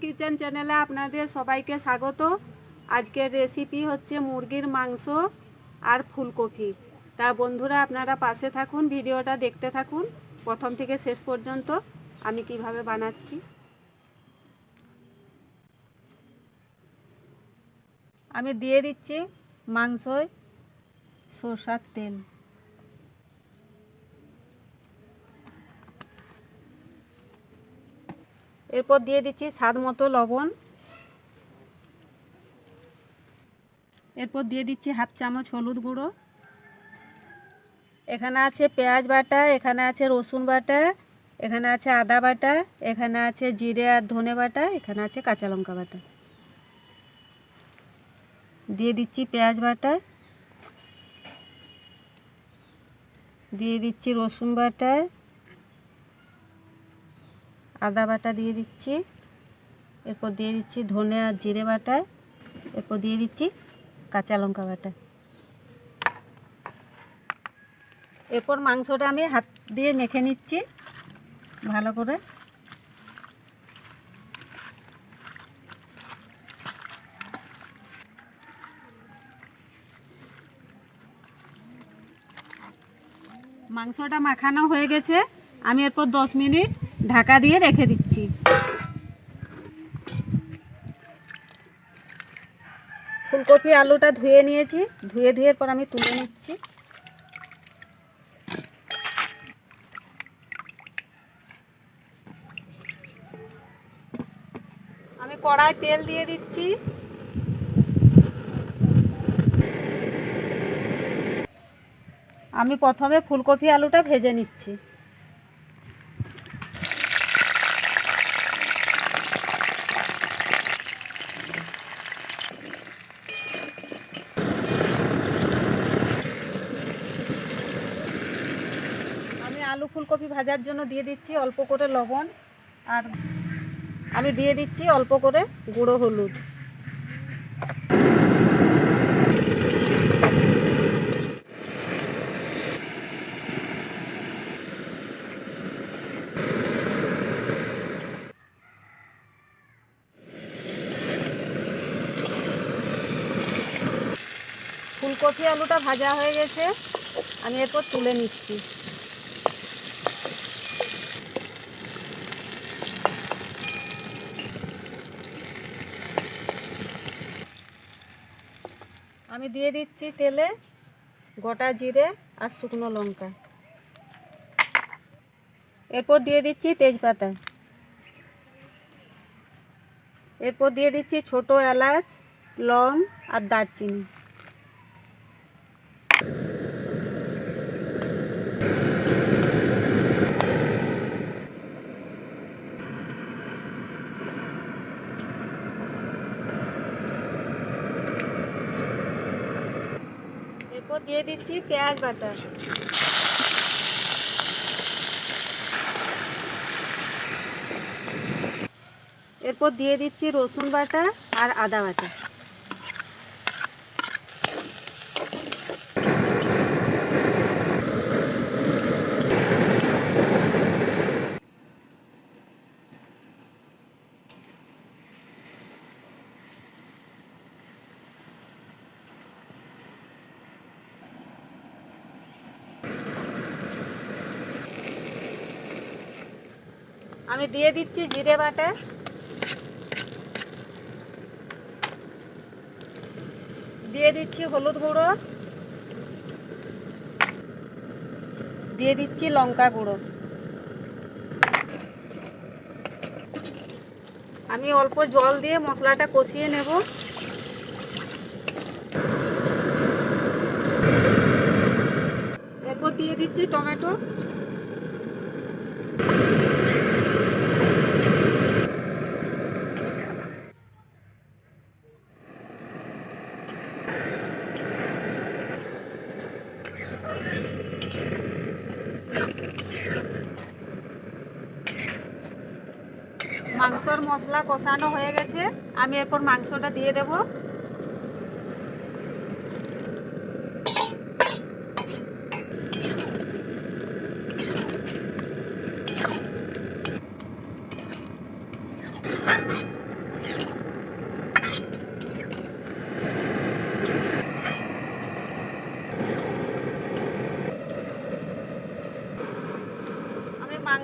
Kitchen চ্যানেলে আপনাদের সবাইকে স্বাগত। আজকের রেসিপি হচ্ছে মুরগির মাংস আর ফুলকপি। তা বন্ধুরা আপনারা পাশে থাকুন, ভিডিওটা দেখতে থাকুন প্রথম থেকে শেষ পর্যন্ত আমি কিভাবে বানাচ্ছি। আমি দিয়ে দিচ্ছি মাংসয় সরষের তেল, এরপর দিয়ে দিচ্ছি স্বাদ মতো লবণ, এরপর দিয়ে দিচ্ছি হাফ চামচ হলুদ গুঁড়ো। এখানে আছে পেঁয়াজ বাটা, এখানে আছে রসুন বাটা, এখানে আছে আদা বাটা, এখানে আছে জিরে আর ধনে বাটা, এখানে আছে কাঁচা লঙ্কা বাটা। দিয়ে দিচ্ছি পেঁয়াজ বাটা, দিয়ে দিচ্ছি রসুন বাটা, আদা বাটা দিয়ে দিচ্ছি, এরপর দিয়ে দিচ্ছি ধনে আর জিরে বাটা, এরপর দিয়ে দিচ্ছি কাঁচা লঙ্কা বাটা। এরপর মাংসটা আমি হাত দিয়ে মেখে নিচ্ছি ভালো করে। মাংসটা মাখানো হয়ে গেছে, আমি এরপর 10 মিনিট ঢাকা দিয়ে রেখে দিচ্ছি। ফুলকপি আলুটা ধুয়ে নিয়েছি, ধুয়ে পর আমি তুলে নিচ্ছি। আমি কড়ায় তেল দিয়ে দিচ্ছি, আমি প্রথমে ফুলকপি আলুটা ভেজে নিচ্ছি। আমি আলু ফুলকপি ভাজার জন্য দিয়ে দিচ্ছি অল্প করে লবণ, আর আমি দিয়ে দিচ্ছি অল্প করে গুঁড়ো হলুদ। ফুলকপি আলুটা ভাজা হয়ে গেছে, আমি এরপর তুলে নিচ্ছি। আমি দিয়ে দিচ্ছি তেলে গোটা জিরে আর শুকনো লঙ্কা, এরপর দিয়ে দিচ্ছি তেজপাতা, এরপর দিয়ে দিচ্ছি ছোট এলাচ, লং আর দারচিনি। এরপর দিয়ে দিচ্ছি পেঁয়াজ বাটা, এরপর দিয়ে দিচ্ছি রসুন বাটা আর আদা বাটা। আমি দিয়ে দিচ্ছি জিরে বাটা, দিয়ে দিচ্ছি হলুদ গুঁড়ো, দিয়ে দিচ্ছি লঙ্কা গুঁড়ো। আমি অল্প জল দিয়ে মশলাটা কষিয়ে নেব। এরপর দিয়ে দিচ্ছি টমেটো, মাংসর মশলা কষানো হয়ে গেছে, আমি এরপর মাংসটা দিয়ে দেব।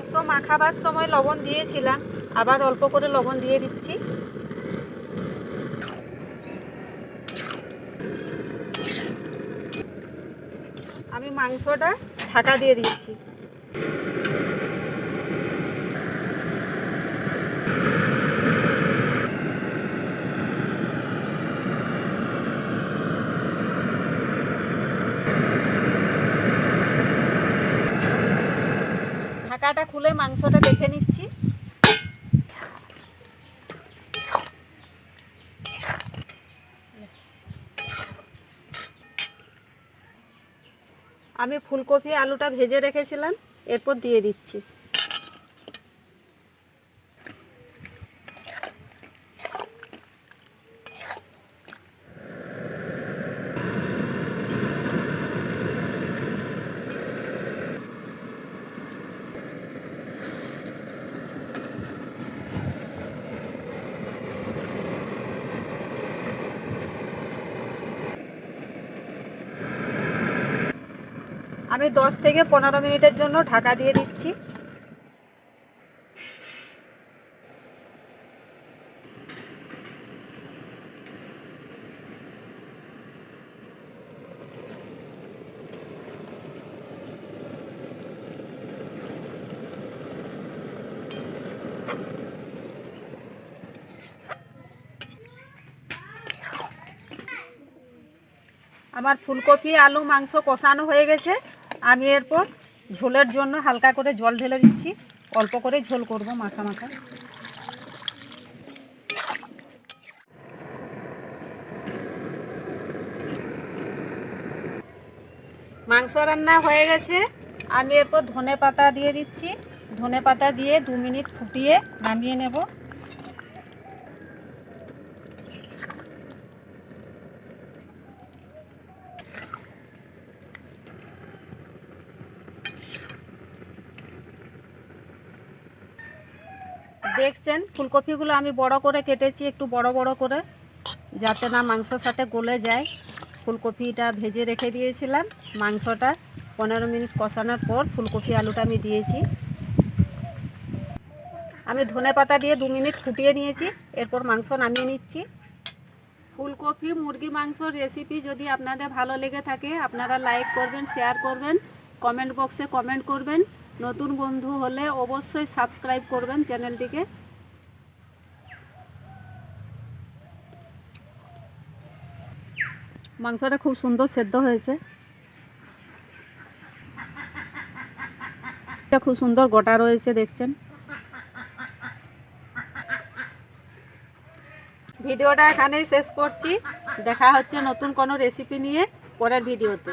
মাংস মাখাবার সময় লবণ দিয়েছিলাম, আবার অল্প করে লবণ দিয়ে দিচ্ছি। আমি মাংসটা ঢাকা দিয়ে দিচ্ছি। ঢাকাটা খুলে মাংসটা দেখে নিচ্ছি। আমি ফুলকপি আলুটা ভেজে রেখেছিলাম, এরপর দিয়ে দিচ্ছি। আমি 10 থেকে 15 মিনিটের জন্য ঢাকা দিয়ে দিচ্ছি। আমার ফুলকপি আলু মাংস কষানো হয়ে গেছে। আমি এরপর ঝোলের জন্য হালকা করে জল ঢেলে দিচ্ছি। অল্প করে ঝোল করব, মাখা মাখা। মাংস রান্না হয়ে গেছে। আমি এরপর ধনে পাতা দিয়ে দিচ্ছি। ধনে পাতা দিয়ে 2 মিনিট ফুটিয়ে নামিয়ে নেব। দেখছেন ফুলকপিগুলো আমি বড় করে কেটেছি, একটু বড় বড় করে, যাতে না মাংসর সাথে গলে যায়। ফুলকপিটা ভেজে রেখে দিয়েছিলাম। মাংসটা 15 মিনিট কষানোর পর ফুলকপি আলুটা আমি দিয়েছি। আমি ধনে পাতা দিয়ে 2 মিনিট ফুটিয়ে নিয়েছি। এরপর মাংস নামিয়ে নিচ্ছি। ফুলকপি মুরগি মাংসর রেসিপি যদি আপনাদের ভালো লেগে থাকে, আপনারা লাইক করবেন, শেয়ার করবেন, কমেন্ট বক্সে কমেন্ট করবেন। নতুন বন্ধু হলে অবশ্যই সাবস্ক্রাইব করবেন চ্যানেলটিকে। মাংসটা খুব সুন্দর সেদ্ধ হয়েছে। এটা খুব সুন্দর গোটা রয়েছে, দেখছেন। ভিডিওটা এখানেই শেষ করছি। দেখা হচ্ছে নতুন কোনো রেসিপি নিয়ে পরের ভিডিওতে।